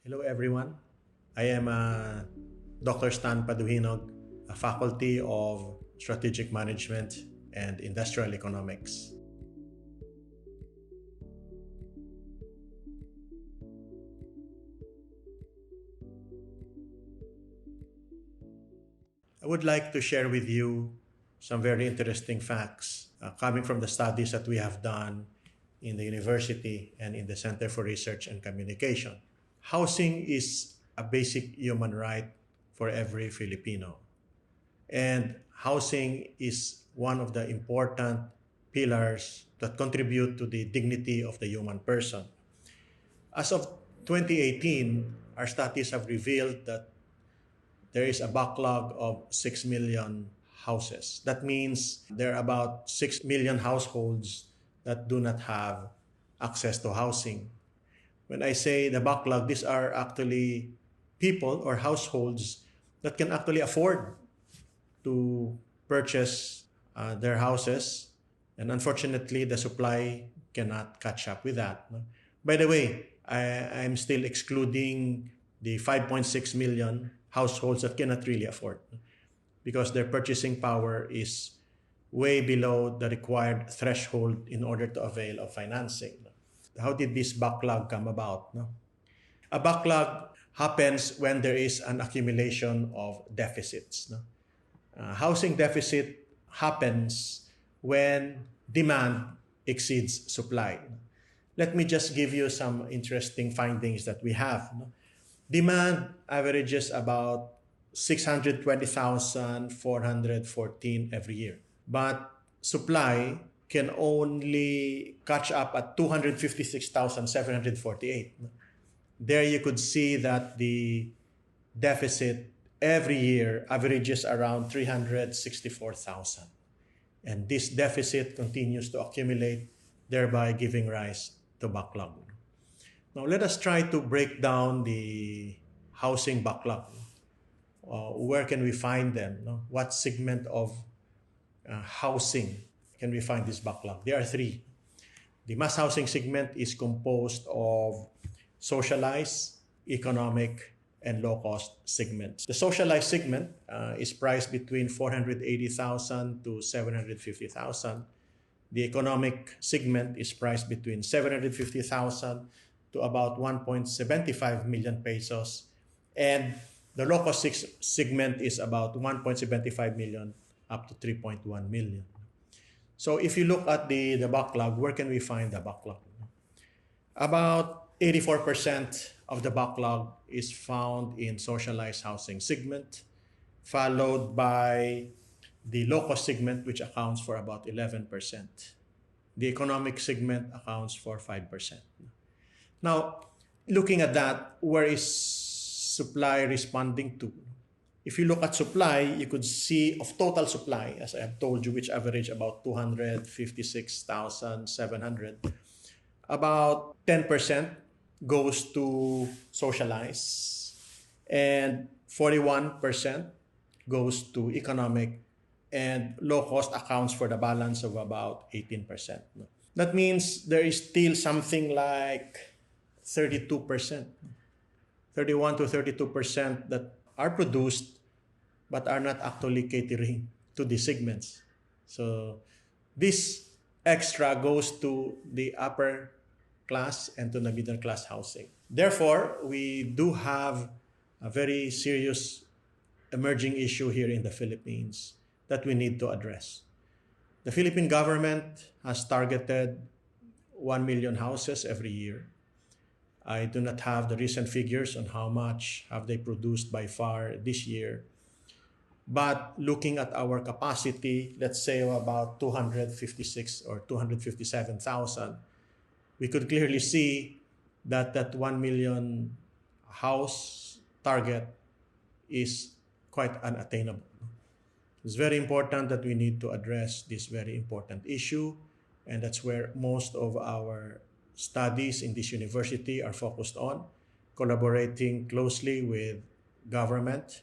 Hello everyone. I am Dr. Stan Padojinog, a faculty of Strategic Management and Industrial Economics. I would like to share with you some very interesting facts coming from the studies that we have done in the university and in the Center for Research and Communication. Housing is a basic human right for every Filipino. And housing is one of the important pillars that contribute to the dignity of the human person. As of 2018, our studies have revealed that there is a backlog of 6 million houses. That means there are about 6 million households that do not have access to housing. When I say the backlog, these are actually people or households that can actually afford to purchase their houses. And unfortunately, the supply cannot catch up with that. By the way, I'm still excluding the 5.6 million households that cannot really afford because their purchasing power is way below the required threshold in order to avail of financing. How did this backlog come about? A backlog happens when there is an accumulation of deficits. Housing deficit happens when demand exceeds supply. Let me just give you some interesting findings that we have. Demand averages about 620,414 every year. But supply can only catch up at 256,748. There you could see that the deficit every year averages around 364,000. And this deficit continues to accumulate, thereby giving rise to backlog. Now let us try to break down the housing backlog. Where can we find them? What segment of housing can we find this backlog? There are three. The mass housing segment is composed of socialized, economic, and low-cost segments. The socialized segment is priced between 480,000 to 750,000. The economic segment is priced between 750,000 to about 1.75 million pesos. And the low-cost segment is about 1.75 million up to 3.1 million. So if you look at the backlog, where can we find the backlog? About 84% of the backlog is found in socialized housing segment, followed by the low-cost segment, which accounts for about 11%. The economic segment accounts for 5%. Now, looking at that, where is supply responding to? If you look at supply, you could see of total supply, as I have told you, which average about 256,700, about 10% goes to socialize and 41% goes to economic, and low cost accounts for the balance of about 18%. That means there is still something like 32%, 31 to 32% that are produced but are not actually catering to these segments. So this extra goes to the upper class and to the middle class housing. Therefore, we do have a very serious emerging issue here in the Philippines that we need to address. The Philippine government has targeted 1 million houses every year. I do not have the recent figures on how much have they produced by far this year. But looking at our capacity, let's say about 256 or 257,000, we could clearly see that 1 million house target is quite unattainable. It's very important that we need to address this very important issue, and that's where most of our studies in this university are focused on, collaborating closely with government,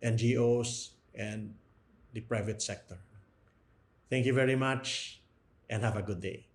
NGOs, and the private sector. Thank you very much and have a good day.